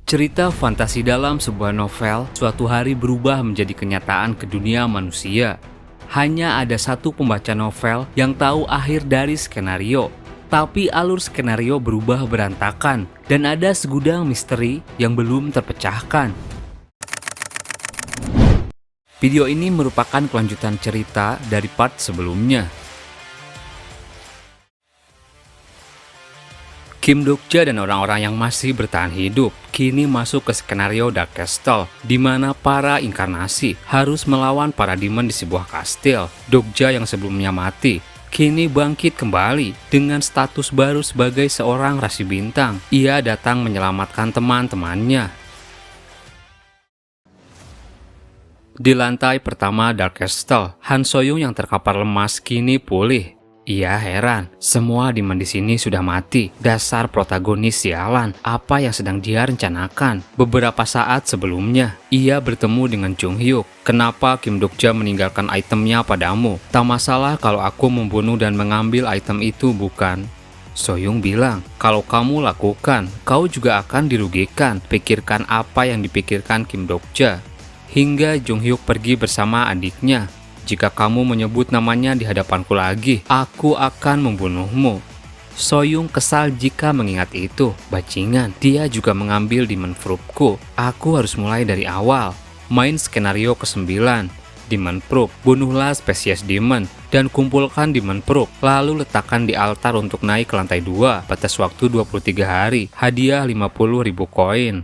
Cerita fantasi dalam sebuah novel suatu hari berubah menjadi kenyataan ke dunia manusia. Hanya ada satu pembaca novel yang tahu akhir dari skenario, tapi alur skenario berubah berantakan dan ada segudang misteri yang belum terpecahkan. Video ini merupakan kelanjutan cerita dari part sebelumnya. Kim Dokja dan orang-orang yang masih bertahan hidup kini masuk ke skenario Dark Castle, di mana para inkarnasi harus melawan para demon di sebuah kastil. Dokja yang sebelumnya mati kini bangkit kembali dengan status baru sebagai seorang rasi bintang. Ia datang menyelamatkan teman-temannya. Di lantai pertama Dark Castle, Han Soyung yang terkapar lemas kini pulih. Ia heran, semua demon di sini sudah mati. Dasar protagonis sialan, apa yang sedang dia rencanakan? Beberapa saat sebelumnya, ia bertemu dengan Jung Hyuk. Kenapa Kim Dokja meninggalkan itemnya padamu? Tak masalah kalau aku membunuh dan mengambil item itu, bukan? Soyung bilang, kalau kamu lakukan, kau juga akan dirugikan. Pikirkan apa yang dipikirkan Kim Dokja. Hingga Jung Hyuk pergi bersama adiknya. Jika kamu menyebut namanya di hadapanku lagi, aku akan membunuhmu. Soyung kesal jika mengingat itu. Bajingan, dia juga mengambil demon fruitku. Aku harus mulai dari awal. Main skenario ke-9. Demon fruit, bunuhlah spesies demon dan kumpulkan demon fruit. Lalu letakkan di altar untuk naik ke lantai 2. Batas waktu 23 hari. Hadiah 50.000 koin.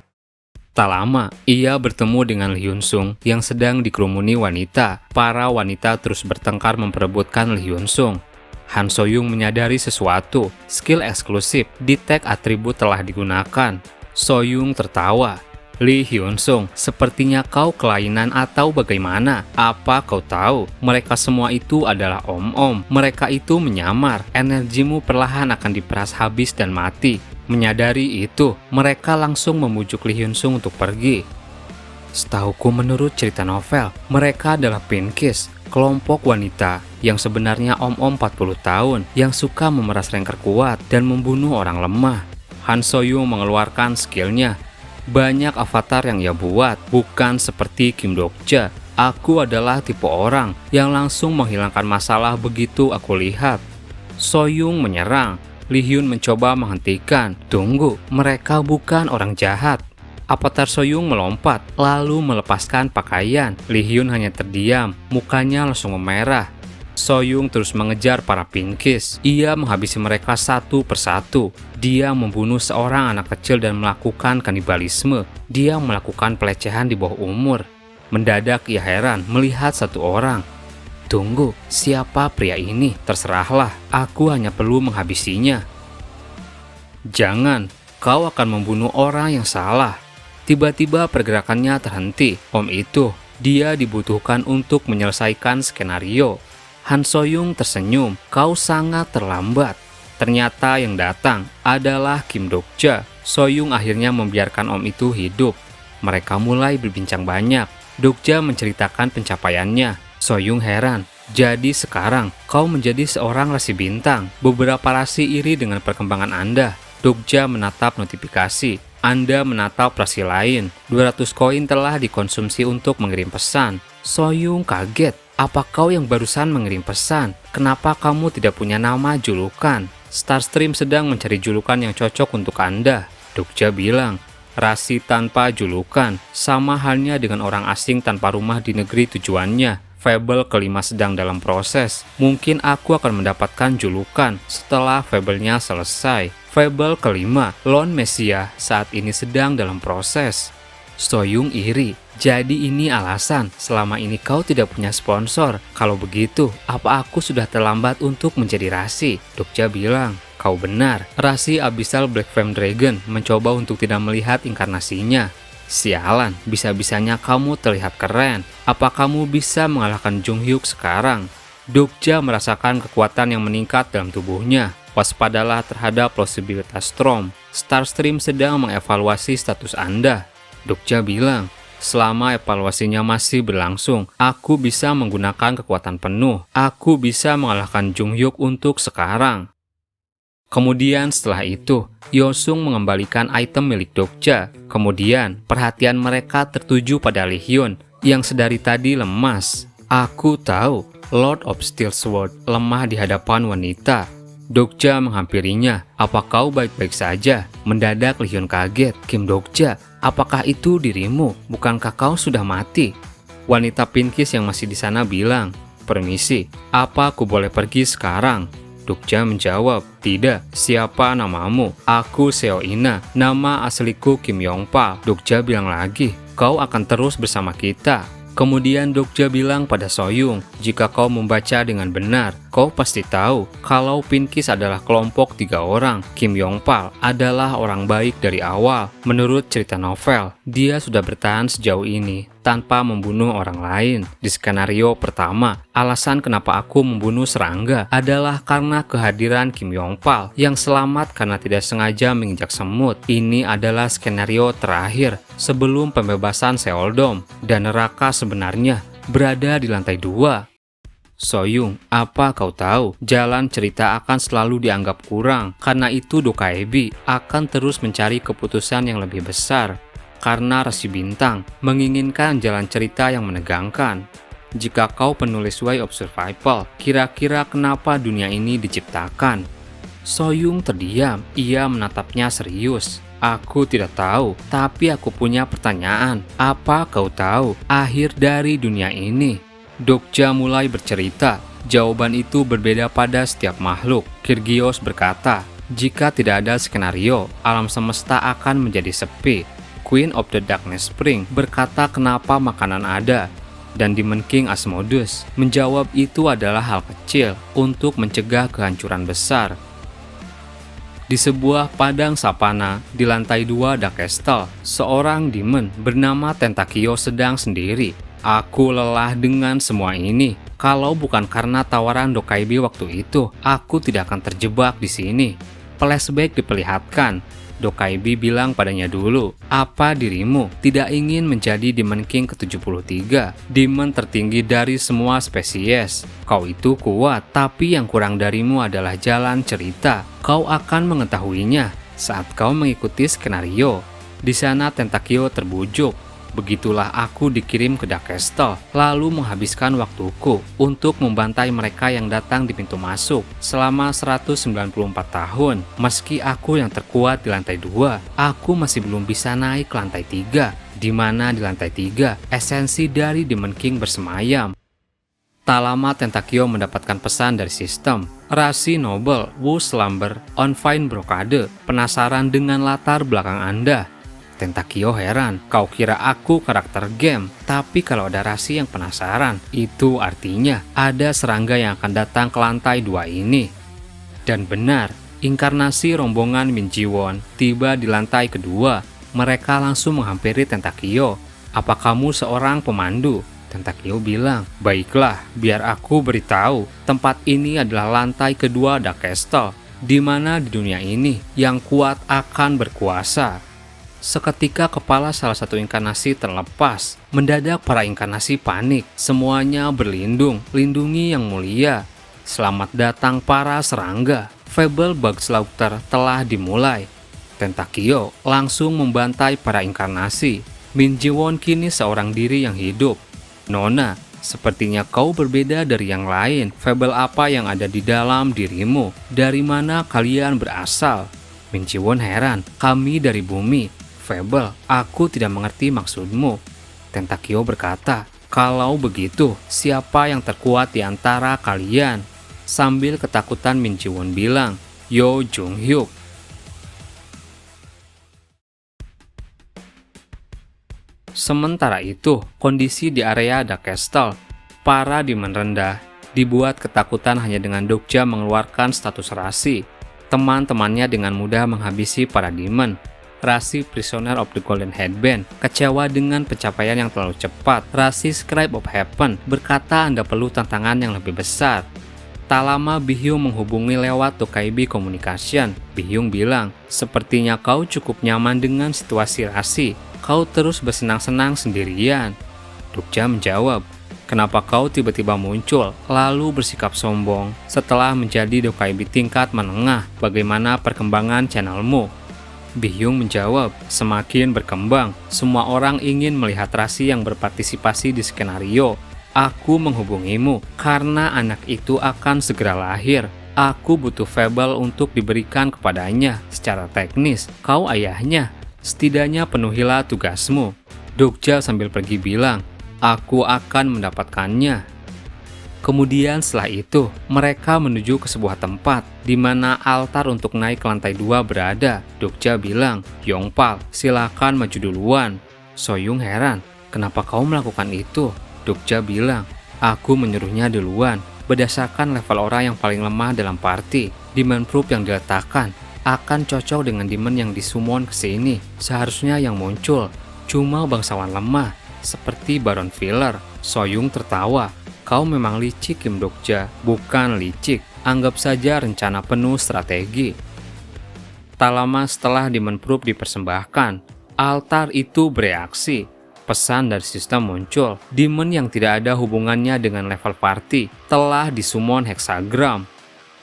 Tak lama, ia bertemu dengan Lee Hyun Sung yang sedang dikerumuni wanita. Para wanita terus bertengkar memperebutkan Lee Hyun Sung. Han Soyung menyadari sesuatu, skill eksklusif di tag atribut telah digunakan. Soyung tertawa. Lee Hyun Sung, sepertinya kau kelainan atau bagaimana? Apa kau tahu? Mereka semua itu adalah om-om. Mereka itu menyamar. Energimu perlahan akan diperas habis dan mati. Menyadari itu, mereka langsung memujuk Lee Hyun Sung untuk pergi. Setahuku menurut cerita novel, mereka adalah Pinkies, kelompok wanita yang sebenarnya om-om 40 tahun yang suka memeras ranker kuat dan membunuh orang lemah. Han Soyung mengeluarkan skillnya. Banyak avatar yang ia buat, bukan seperti Kim Dokja. Aku adalah tipe orang yang langsung menghilangkan masalah begitu aku lihat. Soyung menyerang. Lee Hyun mencoba menghentikan. Tunggu, mereka bukan orang jahat. Avatar Soyung melompat, lalu melepaskan pakaian. Lee Hyun hanya terdiam, mukanya langsung memerah. Soyung terus mengejar para Pinkies. Ia menghabisi mereka satu persatu. Dia membunuh seorang anak kecil dan melakukan kanibalisme. Dia melakukan pelecehan di bawah umur. Mendadak ia heran melihat satu orang. Tunggu, siapa pria ini? Terserahlah, aku hanya perlu menghabisinya. Jangan, kau akan membunuh orang yang salah. Tiba-tiba pergerakannya terhenti. Om itu, dia dibutuhkan untuk menyelesaikan skenario. Han Soyung tersenyum, kau sangat terlambat. Ternyata yang datang adalah Kim Dokja. Soyung akhirnya membiarkan om itu hidup. Mereka mulai berbincang banyak. Dokja menceritakan pencapaiannya. Soyung heran, jadi sekarang kau menjadi seorang rasi bintang. Beberapa rasi iri dengan perkembangan Anda. Dokja menatap notifikasi. Anda menatap rasi lain. 200 koin telah dikonsumsi untuk mengirim pesan. Soyung kaget. Apa kau yang barusan mengirim pesan? Kenapa kamu tidak punya nama julukan? Starstream sedang mencari julukan yang cocok untuk Anda. Dokja bilang, rasi tanpa julukan, sama halnya dengan orang asing tanpa rumah di negeri tujuannya. Fable kelima sedang dalam proses. Mungkin aku akan mendapatkan julukan setelah fable-nya selesai. Fable kelima, Lone Messiah, saat ini sedang dalam proses. Soyung iri. Jadi ini alasan selama ini kau tidak punya sponsor. Kalau begitu, apa aku sudah terlambat untuk menjadi rasi? Dokja bilang, kau benar. Rasi Abyssal Black Flame Dragon mencoba untuk tidak melihat inkarnasinya. Sialan, bisa-bisanya kamu terlihat keren. Apa kamu bisa mengalahkan Jung Hyuk sekarang? Dokja merasakan kekuatan yang meningkat dalam tubuhnya. Waspadalah terhadap plausibilitas Storm. Starstream sedang mengevaluasi status Anda. Dokja bilang, selama evaluasinya masih berlangsung, aku bisa menggunakan kekuatan penuh. Aku bisa mengalahkan Jung Hyuk untuk sekarang. Kemudian setelah itu, Yosung mengembalikan item milik Dokja. Kemudian, perhatian mereka tertuju pada Lee Hyun yang sedari tadi lemas. Aku tahu, Lord of Steel Sword lemah di hadapan wanita. Dokja menghampirinya. Apa kau baik-baik saja? Mendadak Lee Hyun kaget. Kim Dokja, apakah itu dirimu? Bukankah kau sudah mati? Wanita Pinkis yang masih di sana bilang, permisi, apa aku boleh pergi sekarang? Dokja menjawab, tidak, siapa namamu? Aku Seo Ina, nama asliku Kim Yongpa. Dokja bilang lagi, kau akan terus bersama kita. Kemudian Dokja bilang pada Soyung, jika kau membaca dengan benar, kau pasti tahu kalau Pinkis adalah kelompok 3 orang. Kim Yongpal adalah orang baik dari awal. Menurut cerita novel, dia sudah bertahan sejauh ini tanpa membunuh orang lain. Di skenario pertama, alasan kenapa aku membunuh serangga adalah karena kehadiran Kim Yongpal yang selamat karena tidak sengaja menginjak semut. Ini adalah skenario terakhir sebelum pembebasan Seoldom, dan neraka sebenarnya berada di lantai 2. Soyung, apa kau tahu? Jalan cerita akan selalu dianggap kurang. Karena itu Dokaebi akan terus mencari keputusan yang lebih besar. Karena Rasi Bintang menginginkan jalan cerita yang menegangkan. Jika kau penulis Way of Survival, kira-kira kenapa dunia ini diciptakan? Soyung terdiam, ia menatapnya serius. Aku tidak tahu, tapi aku punya pertanyaan. Apa kau tahu akhir dari dunia ini? Dokja mulai bercerita. Jawaban itu berbeda pada setiap makhluk. Kirgios berkata, jika tidak ada skenario, alam semesta akan menjadi sepi. Queen of the Darkness Spring berkata kenapa makanan ada. Dan Demon King Asmodeus menjawab itu adalah hal kecil untuk mencegah kehancuran besar. Di sebuah padang sapana di lantai 2 Dark Castle, seorang demon bernama Tentakio sedang sendiri. Aku lelah dengan semua ini. Kalau bukan karena tawaran Dokaibi waktu itu, aku tidak akan terjebak di sini. Flashback diperlihatkan. Dokaibi bilang padanya dulu, apa dirimu tidak ingin menjadi Demon King ke-73? Demon tertinggi dari semua spesies. Kau itu kuat, tapi yang kurang darimu adalah jalan cerita. Kau akan mengetahuinya saat kau mengikuti skenario. Di sana Tentakio terbujuk. Begitulah aku dikirim ke Dark Castle, lalu menghabiskan waktuku untuk membantai mereka yang datang di pintu masuk selama 194 tahun. Meski aku yang terkuat di lantai 2, aku masih belum bisa naik ke lantai 3, di mana di lantai 3 esensi dari Demon King bersemayam. Tak lama Tentakio mendapatkan pesan dari sistem. Rasi Noble, Wu Slumber, On Fine Brocade, penasaran dengan latar belakang Anda. Tentakio heran, kau kira aku karakter game, tapi kalau ada Rasi yang penasaran, itu artinya ada serangga yang akan datang ke lantai 2 ini. Dan benar, inkarnasi rombongan Min Ji-won tiba di lantai kedua. Mereka langsung menghampiri Tentakio. Apa kamu seorang pemandu? Tentakio bilang, baiklah, biar aku beritahu, tempat ini adalah lantai kedua Dark Castle, di mana di dunia ini yang kuat akan berkuasa. Seketika kepala salah satu inkarnasi terlepas. Mendadak para inkarnasi panik. Semuanya berlindung, lindungi yang mulia. Selamat datang para serangga. Fable Bug Slaughter telah dimulai. Tentakio langsung membantai para inkarnasi. Min Ji-won kini seorang diri yang hidup. Nona, sepertinya kau berbeda dari yang lain. Fable apa yang ada di dalam dirimu? Dari mana kalian berasal? Min Ji-won heran. Kami dari bumi. Fable, aku tidak mengerti maksudmu. Tentakio berkata, kalau begitu, siapa yang terkuat di antara kalian? Sambil ketakutan Min Ji-won bilang, Yo Jung Hyuk. Sementara itu, kondisi di area Dark Castle, para demon rendah, dibuat ketakutan hanya dengan Dokja mengeluarkan status Rasi. Teman-temannya dengan mudah menghabisi para demon. Rasi Prisoner of the Golden Headband kecewa dengan pencapaian yang terlalu cepat. Rasi Scribe of Heaven berkata Anda perlu tantangan yang lebih besar. Tak lama Bi-hyung menghubungi lewat Dokaibi Communication. Bi-hyung bilang, sepertinya kau cukup nyaman dengan situasi Rasi. Kau terus bersenang-senang sendirian. Dokja menjawab, Kenapa kau tiba-tiba muncul, lalu bersikap sombong? Setelah menjadi Dokaibi tingkat menengah, bagaimana perkembangan channelmu? Bihyung menjawab, semakin berkembang. Semua orang ingin melihat Rasi yang berpartisipasi di skenario. Aku menghubungimu karena anak itu akan segera lahir. Aku butuh fable untuk diberikan kepadanya. Secara teknis, kau ayahnya. Setidaknya penuhilah tugasmu. Dokja sambil pergi bilang, aku akan mendapatkannya. Kemudian setelah itu, mereka menuju ke sebuah tempat di mana altar untuk naik ke lantai 2 berada. Dokja bilang, Yongpal, silakan maju duluan. Soyung heran, kenapa kau melakukan itu? Dokja bilang, aku menyuruhnya duluan. Berdasarkan level orang yang paling lemah dalam party, demon proof yang diletakkan akan cocok dengan demon yang disummon ke sini. Seharusnya yang muncul cuma bangsawan lemah, seperti Baron Filler. Soyung tertawa. Kau memang licik, Kim Dokja. Bukan licik, anggap saja rencana penuh strategi. Tak lama setelah demon proof dipersembahkan, altar itu bereaksi. Pesan dari sistem muncul. Demon yang tidak ada hubungannya dengan level party telah disummon hexagram.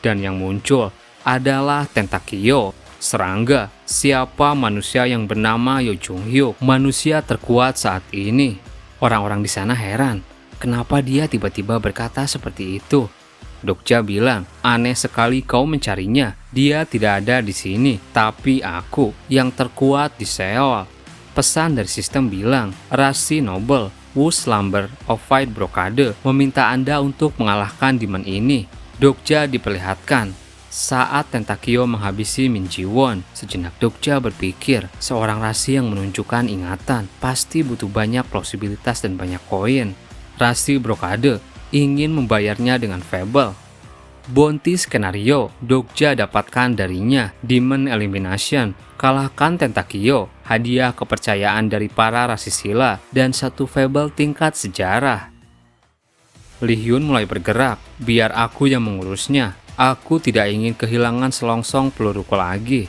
Dan yang muncul adalah Tentakio, serangga. Siapa manusia yang bernama Yo Jung-hyuk, manusia terkuat saat ini? Orang-orang di sana heran. Kenapa dia tiba-tiba berkata seperti itu? Dokja bilang, aneh sekali kau mencarinya. Dia tidak ada di sini, tapi aku yang terkuat di Seoul. Pesan dari sistem bilang, Rasi Noble, Wu Slumber of Fight Brocade meminta Anda untuk mengalahkan demon ini. Dokja diperlihatkan. Saat Tentakio menghabisi Min Ji-won, sejenak Dokja berpikir, seorang Rasi yang menunjukkan ingatan pasti butuh banyak plausibilitas dan banyak koin. Rasi Brocade ingin membayarnya dengan fable. Bounty skenario Dokja dapatkan darinya, Demon Elimination, kalahkan Tentakio, hadiah kepercayaan dari para Rasi Sila, dan satu fable tingkat sejarah. Lee Hyun mulai bergerak, biar aku yang mengurusnya. Aku tidak ingin kehilangan selongsong peluruku lagi.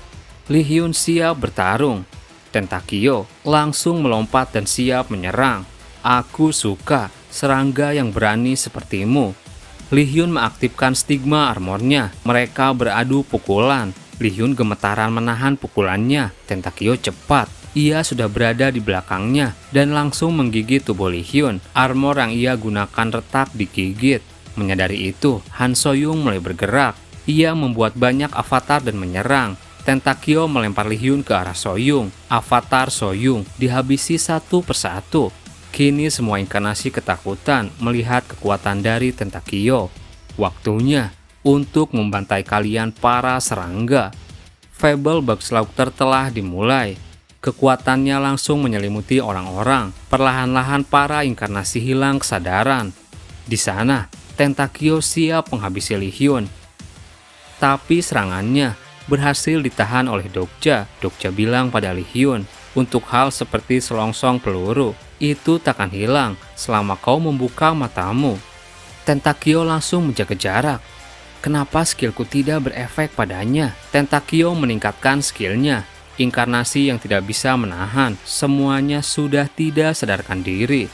Lee Hyun siap bertarung. Tentakio langsung melompat dan siap menyerang. Aku suka serangga yang berani sepertimu. Lee Hyun mengaktifkan stigma armornya. Mereka beradu pukulan. Lee Hyun gemetaran menahan pukulannya. Tentakio cepat. Ia sudah berada di belakangnya dan langsung menggigit tubuh Lee Hyun. Armor yang ia gunakan retak digigit. Menyadari itu, Han Soyung mulai bergerak. Ia membuat banyak avatar dan menyerang. Tentakio melempar Lee Hyun ke arah Soyung. Avatar Soyung dihabisi satu persatu. Kini semua inkarnasi ketakutan melihat kekuatan dari Tentakio. Waktunya untuk membantai kalian para serangga. Fable Bug Slaughter telah dimulai. Kekuatannya langsung menyelimuti orang-orang. Perlahan-lahan para inkarnasi hilang kesadaran. Di sana, Tentakio siap menghabisi Lee Hyun. Tapi serangannya berhasil ditahan oleh Dokja. Dokja bilang pada Lee Hyun, untuk hal seperti selongsong peluru, itu takkan hilang selama kau membuka matamu. Tentakio langsung menjaga jarak. Kenapa skillku tidak berefek padanya? Tentakio meningkatkan skillnya. Inkarnasi yang tidak bisa menahan, semuanya sudah tidak sadarkan diri.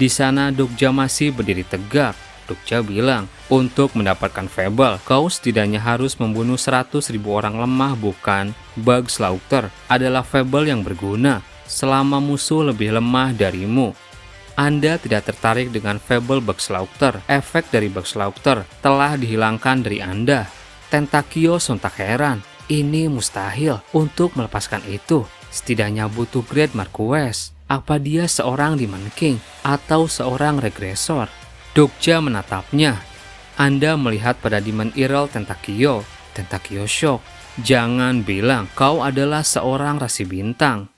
Di sana Dokja masih berdiri tegak. Dokja bilang, untuk mendapatkan fable, kau setidaknya harus membunuh 100.000 orang lemah, bukan? Bug Slaughter adalah fable yang berguna selama musuh lebih lemah darimu. Anda tidak tertarik dengan fable Bug Slaughter. Efek dari Bug Slaughter telah dihilangkan dari Anda. Tentakio sontak heran. Ini mustahil untuk melepaskan itu. Setidaknya butuh Great Marquess. Apa dia seorang Demon King atau seorang regresor? Dokja menatapnya. Anda melihat pada Demon Earl Tentakio. Tentakio shock. Jangan bilang kau adalah seorang Rasi Bintang.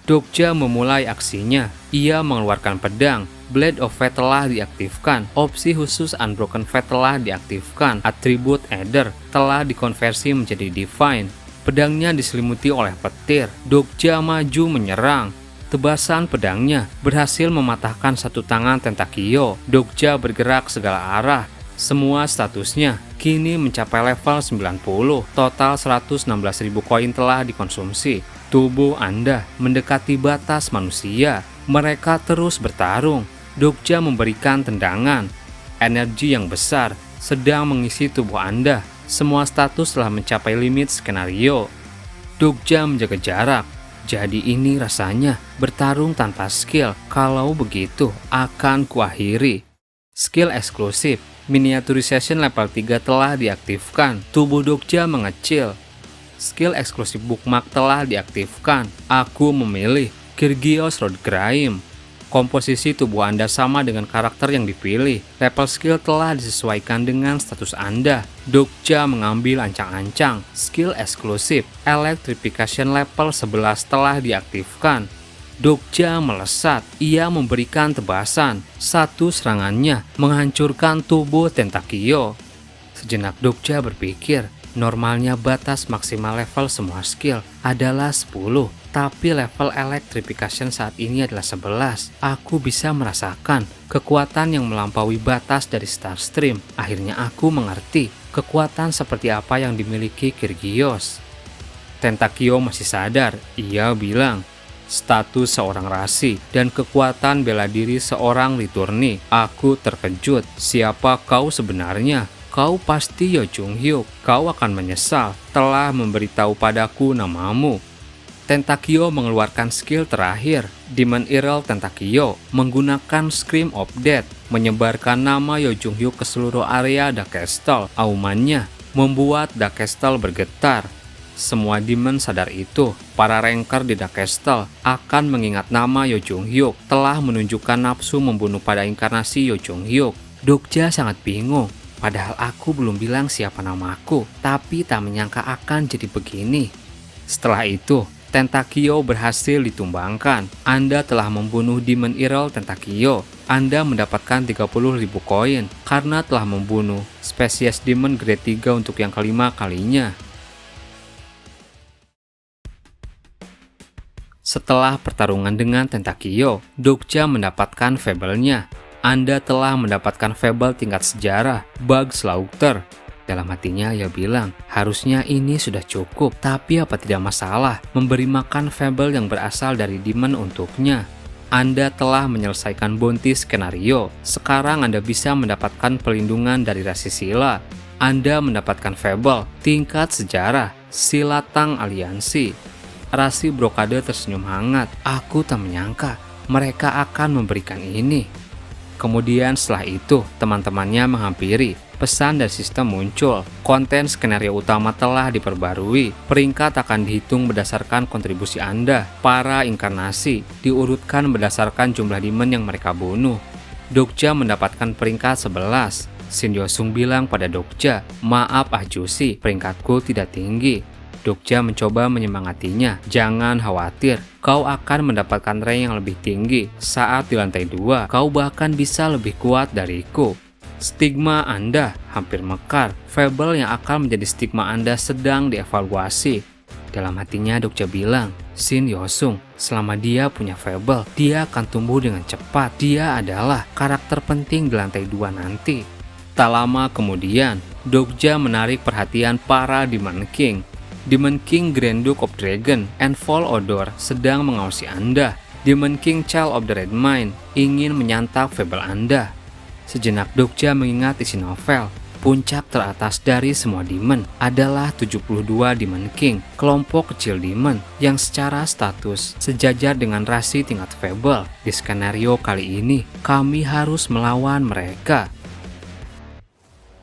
Dokja memulai aksinya. Ia mengeluarkan pedang. Blade of Fate telah diaktifkan. Opsi khusus Unbroken Fate telah diaktifkan. Atribut Ether telah dikonversi menjadi Divine. Pedangnya diselimuti oleh petir. Dokja maju menyerang. Tebasan pedangnya berhasil mematahkan satu tangan Tentakio. Dokja bergerak segala arah. Semua statusnya kini mencapai level 90. Total 116.000 koin telah dikonsumsi. Tubuh Anda mendekati batas manusia. Mereka terus bertarung. Dokja memberikan tendangan. Energi yang besar sedang mengisi tubuh Anda. Semua status telah mencapai limit skenario. Dokja menjaga jarak. Jadi ini rasanya bertarung tanpa skill. Kalau begitu akan kuakhiri. Skill eksklusif. Miniaturization level 3 telah diaktifkan. Tubuh Dokja mengecil. Skill eksklusif bookmark telah diaktifkan. Aku memilih Kyrgios Road Grime. Komposisi tubuh Anda sama dengan karakter yang dipilih. Level skill telah disesuaikan dengan status Anda. Dokja mengambil ancang-ancang. Skill eksklusif Electrification level 11 telah diaktifkan. Dokja melesat. Ia memberikan tebasan. Satu serangannya menghancurkan tubuh Tentakio. Sejenak Dokja berpikir, normalnya batas maksimal level semua skill adalah 10. Tapi level Electrification saat ini adalah 11. Aku bisa merasakan kekuatan yang melampaui batas dari Starstream. Akhirnya aku mengerti kekuatan seperti apa yang dimiliki Kyrgios. Tentakio masih sadar. Ia bilang, status seorang rasi dan kekuatan bela diri seorang Liturni. Aku terkejut. Siapa kau sebenarnya? Kau pasti Yo Jung Hyuk. Kau akan menyesal telah memberitahu padaku namamu. Tentakio mengeluarkan skill terakhir, Demon Earl Tentakio, menggunakan Scream of Death, menyebarkan nama Yo Jung Hyuk ke seluruh area The Castle. Aumannya membuat The Castle bergetar. Semua demon sadar itu. Para ranker di The Castle akan mengingat nama Yo Jung Hyuk telah menunjukkan nafsu membunuh pada inkarnasi Yo Jung Hyuk. Dokja sangat bingung. Padahal aku belum bilang siapa namaku, tapi tak menyangka akan jadi begini. Setelah itu, Tentakio berhasil ditumbangkan. Anda telah membunuh Demon Earl Tentakio. Anda mendapatkan 30.000 koin karena telah membunuh spesies Demon Grade 3 untuk yang kelima kalinya. Setelah pertarungan dengan Tentakio, Dokja mendapatkan fable-nya. Anda telah mendapatkan fable tingkat sejarah, Bug Slaughter. Dalam hatinya ia bilang, harusnya ini sudah cukup, tapi apa tidak masalah memberi makan fable yang berasal dari demon untuknya. Anda telah menyelesaikan bounty skenario. Sekarang Anda bisa mendapatkan pelindungan dari rasi sila. Anda mendapatkan fable tingkat sejarah, Silatang Aliansi. Rasi Brokade tersenyum hangat. Aku tak menyangka mereka akan memberikan ini. Kemudian setelah itu, teman-temannya menghampiri. Pesan dari sistem muncul. Konten skenario utama telah diperbarui. Peringkat akan dihitung berdasarkan kontribusi Anda. Para inkarnasi diurutkan berdasarkan jumlah demon yang mereka bunuh. Dokja mendapatkan peringkat 11. Shin Yosung bilang pada Dokja, maaf Ahjusi, peringkatku tidak tinggi. Dokja mencoba menyemangatinya. Jangan khawatir, kau akan mendapatkan rank yang lebih tinggi. Saat di lantai 2, kau bahkan bisa lebih kuat dariku. Stigma Anda hampir mekar. Fable yang akan menjadi stigma Anda sedang dievaluasi. Dalam hatinya Dokja bilang, Shin Yosung, selama dia punya fable, dia akan tumbuh dengan cepat. Dia adalah karakter penting di lantai 2 nanti. Tak lama kemudian, Dokja menarik perhatian para Demon King. Demon King Grand Duke of Dragon and Fall Odor sedang mengawasi Anda. Demon King Child of the Red Mine ingin menyantap fable Anda. Sejenak Dokja mengingat isi novel. Puncak teratas dari semua demon adalah 72 Demon King, kelompok kecil demon yang secara status sejajar dengan rasi tingkat fable. Di skenario kali ini, kami harus melawan mereka.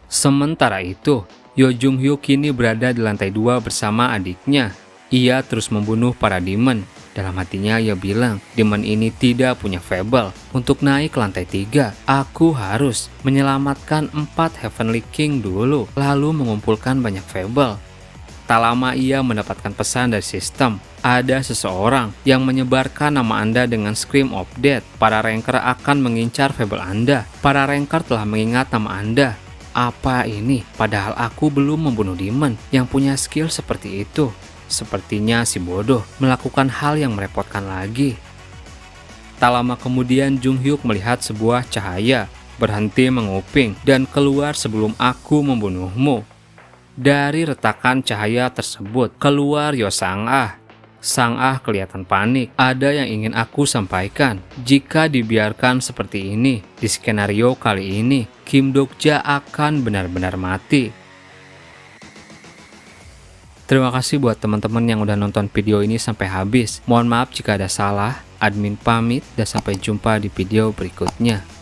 Sementara itu, Yo Jung Hyuk kini berada di lantai 2 bersama adiknya. Ia terus membunuh para demon. Dalam hatinya ia bilang, demon ini tidak punya fable. Untuk naik ke lantai 3, aku harus menyelamatkan 4 Heavenly King dulu, lalu mengumpulkan banyak fable. Tak lama ia mendapatkan pesan dari sistem. Ada seseorang yang menyebarkan nama Anda dengan Scream of Death. Para ranker akan mengincar fable Anda. Para ranker telah mengingat nama Anda. Apa ini? Padahal aku belum membunuh demon yang punya skill seperti itu. Sepertinya si bodoh melakukan hal yang merepotkan lagi. Tak lama kemudian Jung Hyuk melihat sebuah cahaya, berhenti menguping, dan keluar sebelum aku membunuhmu. Dari retakan cahaya tersebut keluar Yo Sang-ah. Sang Ah kelihatan panik. Ada yang ingin aku sampaikan. Jika dibiarkan seperti ini, di skenario kali ini, Kim Dokja akan benar-benar mati. Terima kasih buat teman-teman yang udah nonton video ini sampai habis. Mohon maaf jika ada salah. Admin pamit dan sampai jumpa di video berikutnya.